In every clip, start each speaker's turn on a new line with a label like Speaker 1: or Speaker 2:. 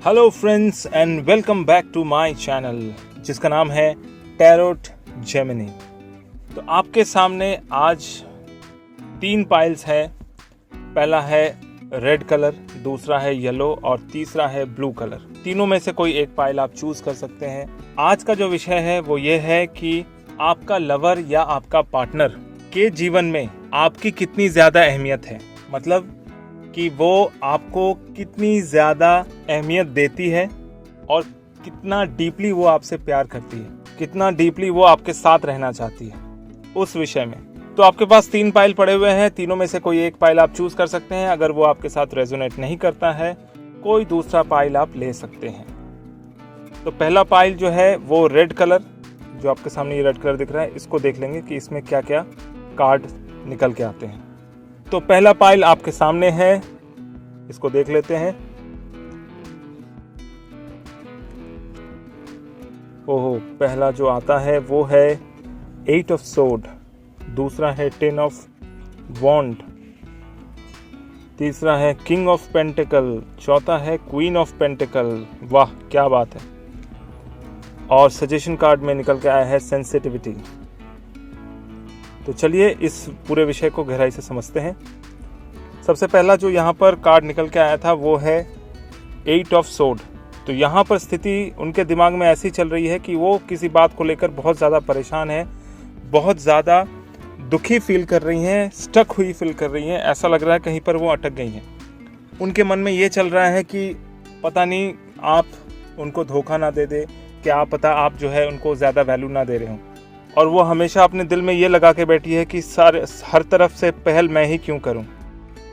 Speaker 1: Hello friends and welcome back to my channel जिसका नाम है टैरोट जेमिनी। तो आपके सामने आज 3 पाइल्स है। पहला है रेड कलर, दूसरा है येलो और तीसरा है ब्लू कलर। तीनों में से कोई एक पाइल आप चूज कर सकते हैं। आज का जो विषय है वो ये है कि आपका लवर या आपका पार्टनर के जीवन में आपकी कितनी ज्यादा अहमियत है, मतलब कि वो आपको कितनी ज़्यादा अहमियत देती है और कितना डीपली वो आपसे प्यार करती है, कितना डीपली वो आपके साथ रहना चाहती है, उस विषय में। तो आपके पास 3 पाइल पड़े हुए हैं। तीनों में से कोई एक पाइल आप चूज कर सकते हैं। अगर वो आपके साथ रेजोनेट नहीं करता है, कोई दूसरा पाइल आप ले सकते हैं। तो पहला पाइल जो है वो रेड कलर, जो आपके सामने ये रेड कलर दिख रहा है, इसको देख लेंगे कि इसमें क्या क्या कार्ड निकल के आते हैं। तो पहला पाइल आपके सामने है, इसको देख लेते हैं। ओहो, पहला जो आता है वो है 8 ऑफ सोर्ड, दूसरा है 10 ऑफ वॉन्ड, तीसरा है किंग ऑफ पेंटिकल, चौथा है क्वीन ऑफ पेंटिकल। वाह क्या बात है। और सजेशन कार्ड में निकल के आया है सेंसिटिविटी। तो चलिए इस पूरे विषय को गहराई से समझते हैं। सबसे पहला जो यहाँ पर कार्ड निकल के आया था वो है 8 ऑफ सोर्ड। तो यहाँ पर स्थिति उनके दिमाग में ऐसी चल रही है कि वो किसी बात को लेकर बहुत ज़्यादा परेशान है, बहुत ज़्यादा दुखी फील कर रही हैं, स्टक हुई फील कर रही हैं। ऐसा लग रहा है कहीं पर वो अटक गई हैं। उनके मन में ये चल रहा है कि पता नहीं आप उनको धोखा ना दे दे, क्या पता आप जो है उनको ज़्यादा वैल्यू ना दे रहे हो। और वो हमेशा अपने दिल में ये लगा के बैठी है कि हर तरफ से पहल मैं ही क्यों करूं,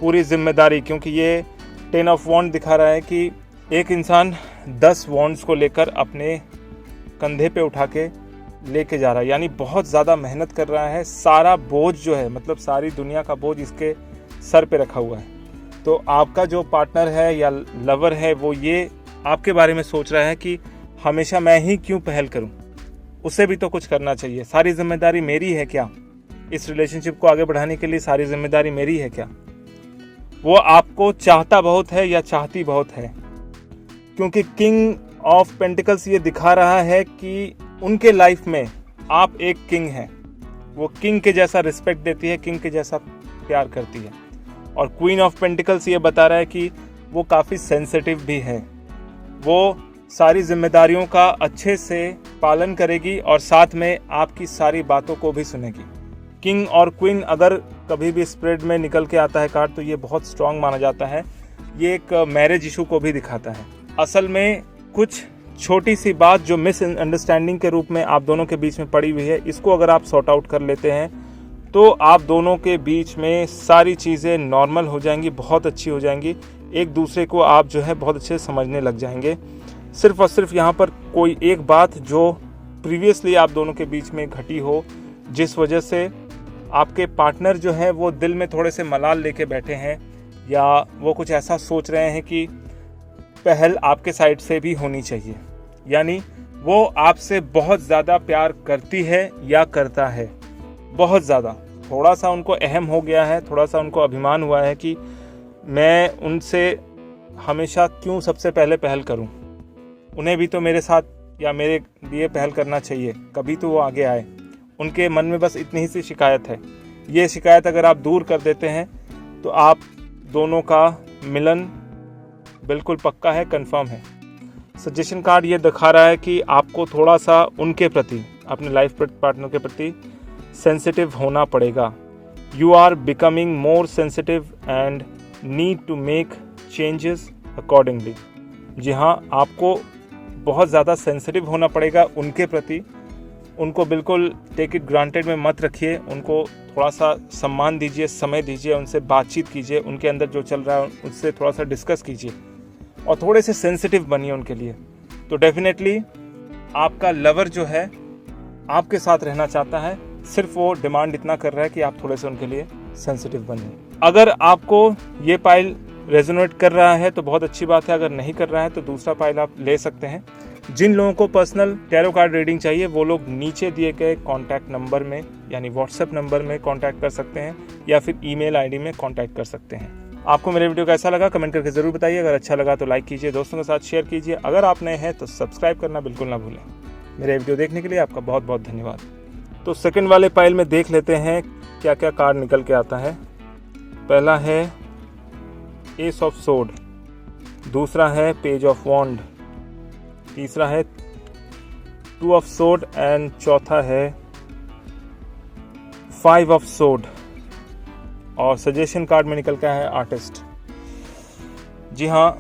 Speaker 1: पूरी जिम्मेदारी। क्योंकि ये 10 ऑफ वॉन्ड दिखा रहा है कि एक इंसान 10 वॉन्ड्स को लेकर अपने कंधे पे उठा के लेके जा रहा है, यानी बहुत ज़्यादा मेहनत कर रहा है। सारा बोझ जो है, मतलब सारी दुनिया का बोझ इसके सर पे रखा हुआ है। तो आपका जो पार्टनर है या लवर है वो ये आपके बारे में सोच रहा है कि हमेशा मैं ही क्यों पहल करूं, उसे भी तो कुछ करना चाहिए। सारी जिम्मेदारी मेरी है क्या? इस रिलेशनशिप को आगे बढ़ाने के लिए सारी जिम्मेदारी मेरी है क्या? वो आपको चाहता बहुत है या चाहती बहुत है, क्योंकि किंग ऑफ पेंटिकल्स ये दिखा रहा है कि उनके लाइफ में आप एक किंग हैं। वो किंग के जैसा रिस्पेक्ट देती है, किंग के जैसा प्यार करती है। और क्वीन ऑफ पेंटिकल्स ये बता रहा है कि वो काफ़ी सेंसिटिव भी है। वो सारी जिम्मेदारियों का अच्छे से पालन करेगी और साथ में आपकी सारी बातों को भी सुनेगी। किंग और क्वीन अगर कभी भी स्प्रेड में निकल के आता है कार्ड, तो ये बहुत स्ट्रांग माना जाता है। ये एक मैरिज इशू को भी दिखाता है। असल में कुछ छोटी सी बात जो मिसअंडरस्टैंडिंग के रूप में आप दोनों के बीच में पड़ी हुई है, इसको अगर आप सॉर्ट आउट कर लेते हैं तो आप दोनों के बीच में सारी चीज़ें नॉर्मल हो जाएंगी, बहुत अच्छी हो जाएंगी। एक दूसरे को आप जो है बहुत अच्छे से समझने लग जाएंगे। सिर्फ और सिर्फ यहाँ पर कोई एक बात जो प्रीवियसली आप दोनों के बीच में घटी हो, जिस वजह से आपके पार्टनर जो है वो दिल में थोड़े से मलाल लेके बैठे हैं, या वो कुछ ऐसा सोच रहे हैं कि पहल आपके साइड से भी होनी चाहिए। यानी वो आपसे बहुत ज़्यादा प्यार करती है या करता है, बहुत ज़्यादा। थोड़ा सा उनको अहम हो गया है, थोड़ा सा उनको अभिमान हुआ है कि मैं उनसे हमेशा क्यों सबसे पहले पहल करूं, उन्हें भी तो मेरे साथ या मेरे लिए पहल करना चाहिए, कभी तो वो आगे आए। उनके मन में बस इतनी ही सी शिकायत है। ये शिकायत अगर आप दूर कर देते हैं तो आप दोनों का मिलन बिल्कुल पक्का है, कंफर्म है। सजेशन कार्ड ये दिखा रहा है कि आपको थोड़ा सा उनके प्रति, अपने लाइफ पार्टनर के प्रति सेंसिटिव होना पड़ेगा। You are becoming more sensitive and need to make changes accordingly. जी हाँ, आपको बहुत ज़्यादा सेंसिटिव होना पड़ेगा उनके प्रति। उनको बिल्कुल टेक इट ग्रांटेड में मत रखिए। उनको थोड़ा सा सम्मान दीजिए, समय दीजिए, उनसे बातचीत कीजिए, उनके अंदर जो चल रहा है उससे थोड़ा सा डिस्कस कीजिए और थोड़े से सेंसिटिव बनिए उनके लिए। तो डेफिनेटली आपका लवर जो है आपके साथ रहना चाहता है, सिर्फ वो डिमांड इतना कर रहा है कि आप थोड़े से उनके लिए सेंसिटिव बनिए। अगर आपको ये पाइल रेजोनेट कर रहा है तो बहुत अच्छी बात है, अगर नहीं कर रहा है तो दूसरा पाइल आप ले सकते हैं। जिन लोगों को पर्सनल टैरो कार्ड रीडिंग चाहिए वो लोग नीचे दिए गए कॉन्टैक्ट नंबर में यानी व्हाट्सएप नंबर में कॉन्टैक्ट कर सकते हैं या फिर ईमेल आईडी में कॉन्टैक्ट कर सकते हैं। आपको मेरे वीडियो कैसा लगा कमेंट करके ज़रूर बताइए। अगर अच्छा लगा तो लाइक कीजिए, दोस्तों के साथ शेयर कीजिए। अगर आप नए हैं तो सब्सक्राइब करना बिल्कुल ना भूलें। मेरे वीडियो देखने के लिए आपका बहुत बहुत धन्यवाद। तो सेकंड वाले पाइल में देख लेते हैं क्या क्या कार्ड निकल के आता है। पहला है एस ऑफ सोर्ड, दूसरा है पेज ऑफ वॉन्ड, तीसरा है टू ऑफ सोर्ड एंड चौथा है 5 ऑफ सोर्ड। और सजेशन कार्ड में निकल के है आर्टिस्ट। जी हाँ,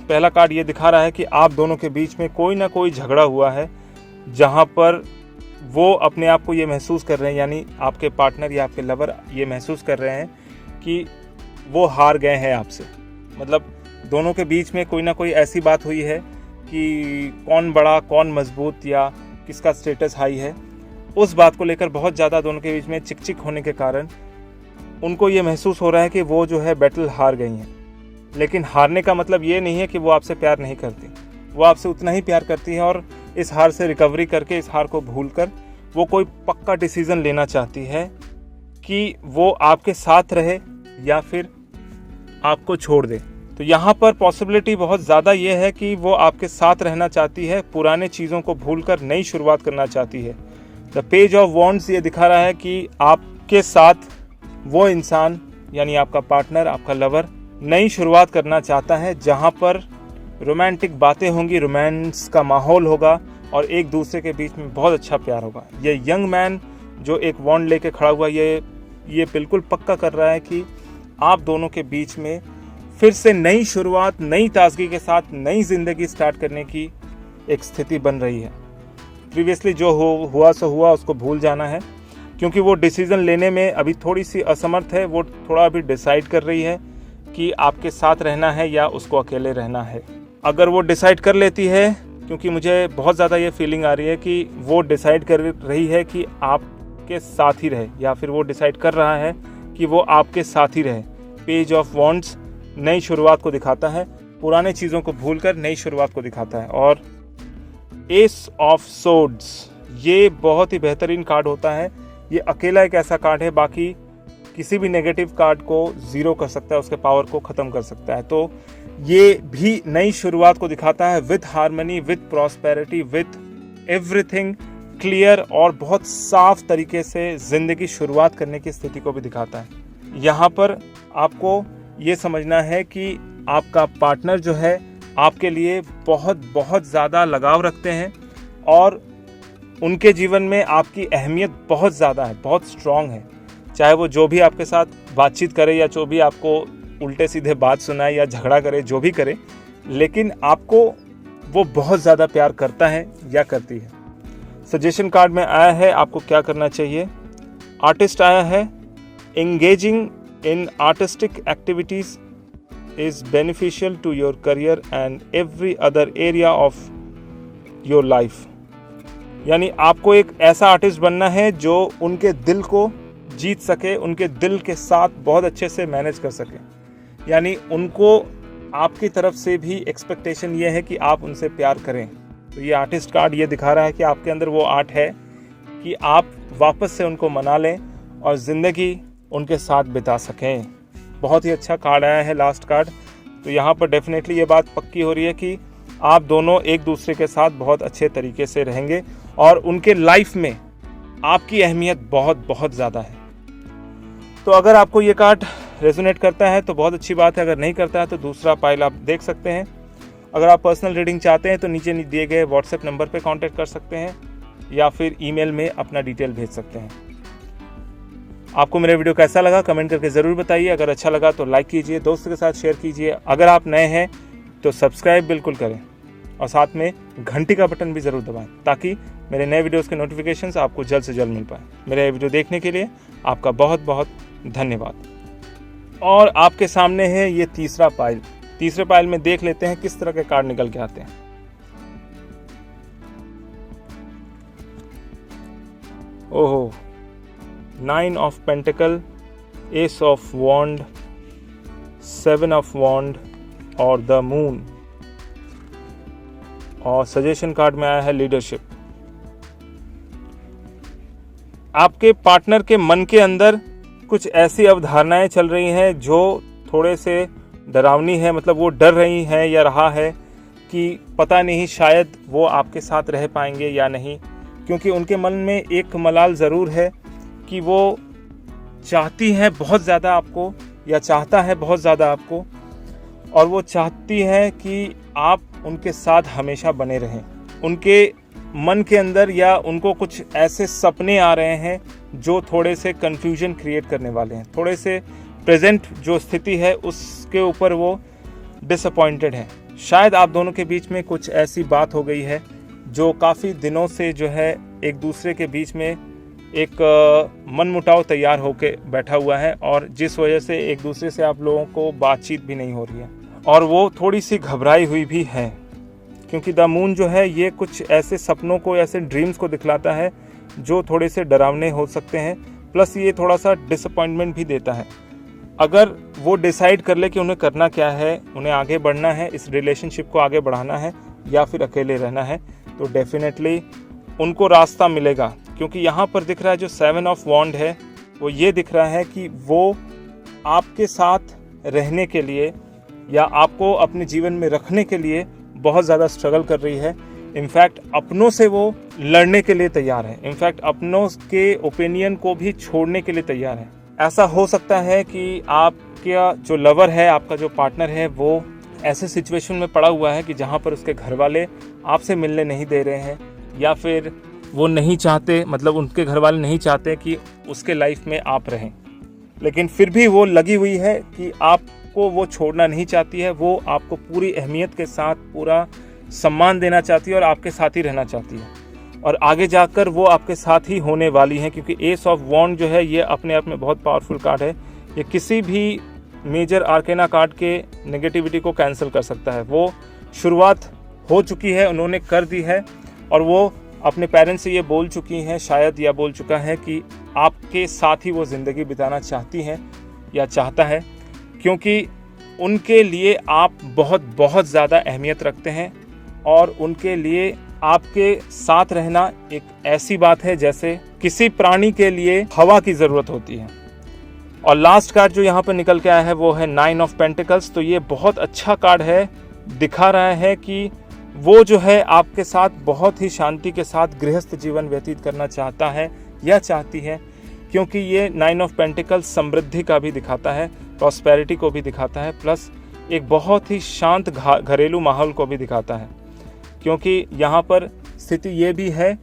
Speaker 1: पहला कार्ड ये दिखा रहा है कि आप दोनों के बीच में कोई ना कोई झगड़ा हुआ है, जहाँ पर वो अपने आप को ये महसूस कर रहे हैं, यानी आपके पार्टनर या आपके लवर ये महसूस कर रहे हैं कि वो हार गए हैं आपसे। मतलब दोनों के बीच में कोई ना कोई ऐसी बात हुई है कि कौन बड़ा, कौन मजबूत, या किसका स्टेटस हाई है। उस बात को लेकर बहुत ज़्यादा दोनों के बीच में चिक होने के कारण उनको ये महसूस हो रहा है कि वो जो है बैटल हार गई हैं। लेकिन हारने का मतलब ये नहीं है कि वो आपसे प्यार नहीं करती, वो आपसे उतना ही प्यार करती है और इस हार से रिकवरी करके, इस हार को भूलकर वो कोई पक्का डिसीज़न लेना चाहती है कि वो आपके साथ रहे या फिर आपको छोड़ दे। तो यहाँ पर पॉसिबिलिटी बहुत ज़्यादा ये है कि वो आपके साथ रहना चाहती है, पुराने चीज़ों को भूलकर नई शुरुआत करना चाहती है। द पेज ऑफ वॉन्ड्स ये दिखा रहा है कि आपके साथ वो इंसान यानी आपका पार्टनर, आपका लवर नई शुरुआत करना चाहता है, जहाँ पर रोमांटिक बातें होंगी, रोमांस का माहौल होगा और एक दूसरे के बीच में बहुत अच्छा प्यार होगा। ये यंग मैन जो एक वॉन्ड लेके खड़ा हुआ ये बिल्कुल पक्का कर रहा है कि आप दोनों के बीच में फिर से नई शुरुआत, नई ताजगी के साथ नई ज़िंदगी स्टार्ट करने की एक स्थिति बन रही है। प्रीवियसली जो हुआ सो हुआ, उसको भूल जाना है, क्योंकि वो डिसीज़न लेने में अभी थोड़ी सी असमर्थ है। वो थोड़ा अभी डिसाइड कर रही है कि आपके साथ रहना है या उसको अकेले रहना है। अगर वो डिसाइड कर लेती है, क्योंकि मुझे बहुत ज़्यादा ये फीलिंग आ रही है कि वो डिसाइड कर रही है कि आपके साथ ही रहे, या फिर वो डिसाइड कर रहा है कि वो आपके साथ ही रहे। पेज ऑफ वॉन्ड्स नई शुरुआत को दिखाता है, पुराने चीज़ों को भूलकर नई शुरुआत को दिखाता है। और एस ऑफ सोर्ड्स ये बहुत ही बेहतरीन कार्ड होता है। ये अकेला एक ऐसा कार्ड है, बाकी किसी भी नेगेटिव कार्ड को ज़ीरो कर सकता है, उसके पावर को ख़त्म कर सकता है। तो ये भी नई शुरुआत को दिखाता है, with harmony, with prosperity, with everything clear, और बहुत साफ तरीके से ज़िंदगी शुरुआत करने की स्थिति को भी दिखाता है। यहाँ पर आपको ये समझना है कि आपका पार्टनर जो है आपके लिए बहुत बहुत ज़्यादा लगाव रखते हैं और उनके जीवन में आपकी अहमियत बहुत ज़्यादा है, बहुत स्ट्रॉन्ग है। चाहे वो जो भी आपके साथ बातचीत करे या जो भी आपको उल्टे सीधे बात सुनाए या झगड़ा करे, जो भी करे, लेकिन आपको वो बहुत ज़्यादा प्यार करता है या करती है। सजेशन कार्ड में आया है आपको क्या करना चाहिए। आर्टिस्ट आया है, engaging in artistic activities is beneficial to your career and every other area of your life. यानी आपको एक ऐसा आर्टिस्ट बनना है जो उनके दिल को जीत सके, उनके दिल के साथ बहुत अच्छे से मैनेज कर सके। यानी उनको आपकी तरफ से भी एक्सपेक्टेशन ये है कि आप उनसे प्यार करें। तो ये आर्टिस्ट कार्ड ये दिखा रहा है कि आपके अंदर वो आर्ट है कि आप वापस से उनको मना लें और ज़िंदगी उनके साथ बिता सकें। बहुत ही अच्छा कार्ड आया है लास्ट कार्ड। तो यहाँ पर डेफिनेटली ये बात पक्की हो रही है कि आप दोनों एक दूसरे के साथ बहुत अच्छे तरीके से रहेंगे और उनके लाइफ में आपकी अहमियत बहुत बहुत ज़्यादा है। तो अगर आपको ये कार्ड रेजोनेट करता है तो बहुत अच्छी बात है, अगर नहीं करता है तो दूसरा पाइल आप देख सकते हैं। अगर आप पर्सनल रीडिंग चाहते हैं तो नीचे दिए गए व्हाट्सएप नंबर पर कांटेक्ट कर सकते हैं या फिर ईमेल में अपना डिटेल भेज सकते हैं। आपको मेरा वीडियो कैसा लगा कमेंट करके ज़रूर बताइए। अगर अच्छा लगा तो लाइक कीजिए, दोस्तों के साथ शेयर कीजिए। अगर आप नए हैं तो सब्सक्राइब बिल्कुल करें और साथ में घंटी का बटन भी ज़रूर दबाएं ताकि मेरे नए वीडियोस के नोटिफिकेशंस आपको जल्द से जल्द मिल पाए। मेरे वीडियो देखने के लिए आपका बहुत बहुत धन्यवाद। और आपके सामने है ये तीसरा पाइल। तीसरे पाइल में देख लेते हैं किस तरह के कार्ड निकल के आते हैं। ओहो, 9 of pentacles, ace of wands, 7 of wands और द मून। और सजेशन कार्ड में आया है लीडरशिप। आपके पार्टनर के मन के अंदर कुछ ऐसी अवधारणाएं चल रही हैं जो थोड़े से डरावनी है, मतलब वो डर रही हैं या रहा है कि पता नहीं शायद वो आपके साथ रह पाएंगे या नहीं, क्योंकि उनके मन में एक मलाल ज़रूर है कि वो चाहती है बहुत ज़्यादा आपको या चाहता है बहुत ज़्यादा आपको, और वो चाहती है कि आप उनके साथ हमेशा बने रहें। उनके मन के अंदर या उनको कुछ ऐसे सपने आ रहे हैं जो थोड़े से कन्फ्यूजन क्रिएट करने वाले हैं, थोड़े से प्रेजेंट जो स्थिति है उसके ऊपर वो डिसअपॉइंटेड है। शायद आप दोनों के बीच में कुछ ऐसी बात हो गई है जो काफ़ी दिनों से जो है एक दूसरे के बीच में एक मनमुटाव तैयार होके बैठा हुआ है, और जिस वजह से एक दूसरे से आप लोगों को बातचीत भी नहीं हो रही है, और वो थोड़ी सी घबराई हुई भी है, क्योंकि द मून जो है ये कुछ ऐसे सपनों को, ऐसे ड्रीम्स को दिखलाता है जो थोड़े से डरावने हो सकते हैं, प्लस ये थोड़ा सा डिसअपॉइंटमेंट भी देता है। अगर वो डिसाइड कर ले कि उन्हें करना क्या है, उन्हें आगे बढ़ना है, इस रिलेशनशिप को आगे बढ़ाना है या फिर अकेले रहना है, तो डेफिनेटली उनको रास्ता मिलेगा। क्योंकि यहाँ पर दिख रहा है जो 7 ऑफ वॉन्ड है वो ये दिख रहा है कि वो आपके साथ रहने के लिए या आपको अपने जीवन में रखने के लिए बहुत ज़्यादा स्ट्रगल कर रही है। इनफैक्ट अपनों से वो लड़ने के लिए तैयार है, इनफैक्ट अपनों के ओपिनियन को भी छोड़ने के लिए तैयार है। ऐसा हो सकता है कि आपका जो लवर है, आपका जो पार्टनर है, वो ऐसे सिचुएशन में पड़ा हुआ है कि जहाँ पर उसके घर वाले आपसे मिलने नहीं दे रहे हैं, या फिर वो नहीं चाहते, मतलब उनके घर वाले नहीं चाहते कि उसके लाइफ में आप रहें, लेकिन फिर भी वो लगी हुई है कि आपको वो छोड़ना नहीं चाहती है। वो आपको पूरी अहमियत के साथ पूरा सम्मान देना चाहती है और आपके साथ ही रहना चाहती है, और आगे जाकर वो आपके साथ ही होने वाली हैं, क्योंकि एस ऑफ वॉन्ड जो है ये अपने आप में बहुत पावरफुल कार्ड है। ये किसी भी मेजर आर्केना कार्ड के नेगेटिविटी को कैंसिल कर सकता है। वो शुरुआत हो चुकी है, उन्होंने कर दी है, और वो अपने पेरेंट्स से ये बोल चुकी हैं शायद, या बोल चुका है कि आपके साथ ही वो ज़िंदगी बिताना चाहती हैं या चाहता है, क्योंकि उनके लिए आप बहुत बहुत ज़्यादा अहमियत रखते हैं, और उनके लिए आपके साथ रहना एक ऐसी बात है जैसे किसी प्राणी के लिए हवा की ज़रूरत होती है। और लास्ट कार्ड जो यहाँ पर निकल के आया है वो है 9 ऑफ पेंटिकल्स। तो ये बहुत अच्छा कार्ड है, दिखा रहा है कि वो जो है आपके साथ बहुत ही शांति के साथ गृहस्थ जीवन व्यतीत करना चाहता है या चाहती है, क्योंकि ये 9 ऑफ पेंटिकल्स समृद्धि का भी दिखाता है, प्रॉस्पेरिटी को भी दिखाता है, प्लस एक बहुत ही शांत घरेलू माहौल को भी दिखाता है। क्योंकि यहाँ पर स्थिति ये भी है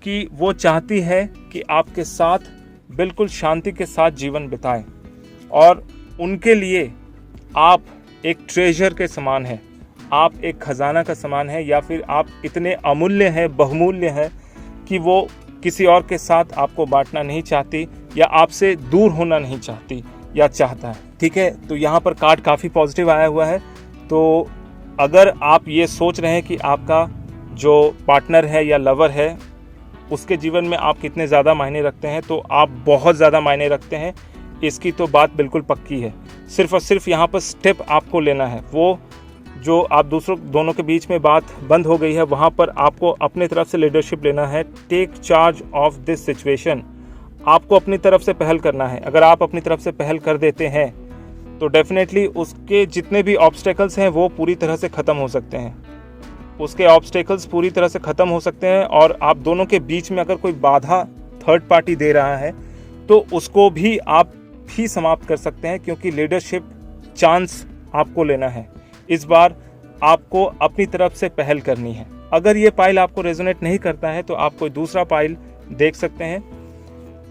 Speaker 1: कि वो चाहती है कि आपके साथ बिल्कुल शांति के साथ जीवन बिताएं, और उनके लिए आप एक ट्रेजर के समान हैं, आप एक खजाना का समान है, या फिर आप इतने अमूल्य हैं, बहुमूल्य हैं कि वो किसी और के साथ आपको बांटना नहीं चाहती या आपसे दूर होना नहीं चाहती या चाहता है। ठीक है, तो यहाँ पर कार्ड काफ़ी पॉजिटिव आया हुआ है। तो अगर आप ये सोच रहे हैं कि आपका जो पार्टनर है या लवर है उसके जीवन में आप कितने ज़्यादा मायने रखते हैं, तो आप बहुत ज़्यादा मायने रखते हैं, इसकी तो बात बिल्कुल पक्की है। सिर्फ और सिर्फ यहाँ पर स्टेप आपको लेना है। वो जो आप दोनों के बीच में बात बंद हो गई है, वहाँ पर आपको अपनी तरफ से लीडरशिप लेना है। Take charge of this situation. आपको अपनी तरफ से पहल करना है। अगर आप अपनी तरफ से पहल कर देते हैं तो डेफिनेटली उसके जितने भी ऑब्स्टेकल्स हैं वो पूरी तरह से ख़त्म हो सकते हैं, उसके ऑब्स्टेकल्स पूरी तरह से ख़त्म हो सकते हैं। और आप दोनों के बीच में अगर कोई बाधा थर्ड पार्टी दे रहा है तो उसको भी आप ही समाप्त कर सकते हैं, क्योंकि लीडरशिप चांस आपको लेना है। इस बार आपको अपनी तरफ से पहल करनी है। अगर ये पाइल आपको रेजोनेट नहीं करता है तो आप कोई दूसरा पाइल देख सकते हैं।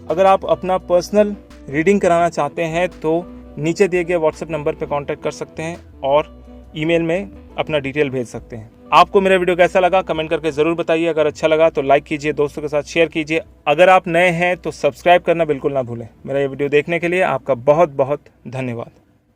Speaker 1: अगर आप अपना पर्सनल रीडिंग कराना चाहते हैं तो नीचे दिए गए व्हाट्सएप नंबर पर कांटेक्ट कर सकते हैं और ईमेल में अपना डिटेल भेज सकते हैं। आपको मेरा वीडियो कैसा लगा कमेंट करके ज़रूर बताइए। अगर अच्छा लगा तो लाइक कीजिए, दोस्तों के साथ शेयर कीजिए। अगर आप नए हैं तो सब्सक्राइब करना बिल्कुल ना भूलें। मेरा ये वीडियो देखने के लिए आपका बहुत बहुत धन्यवाद।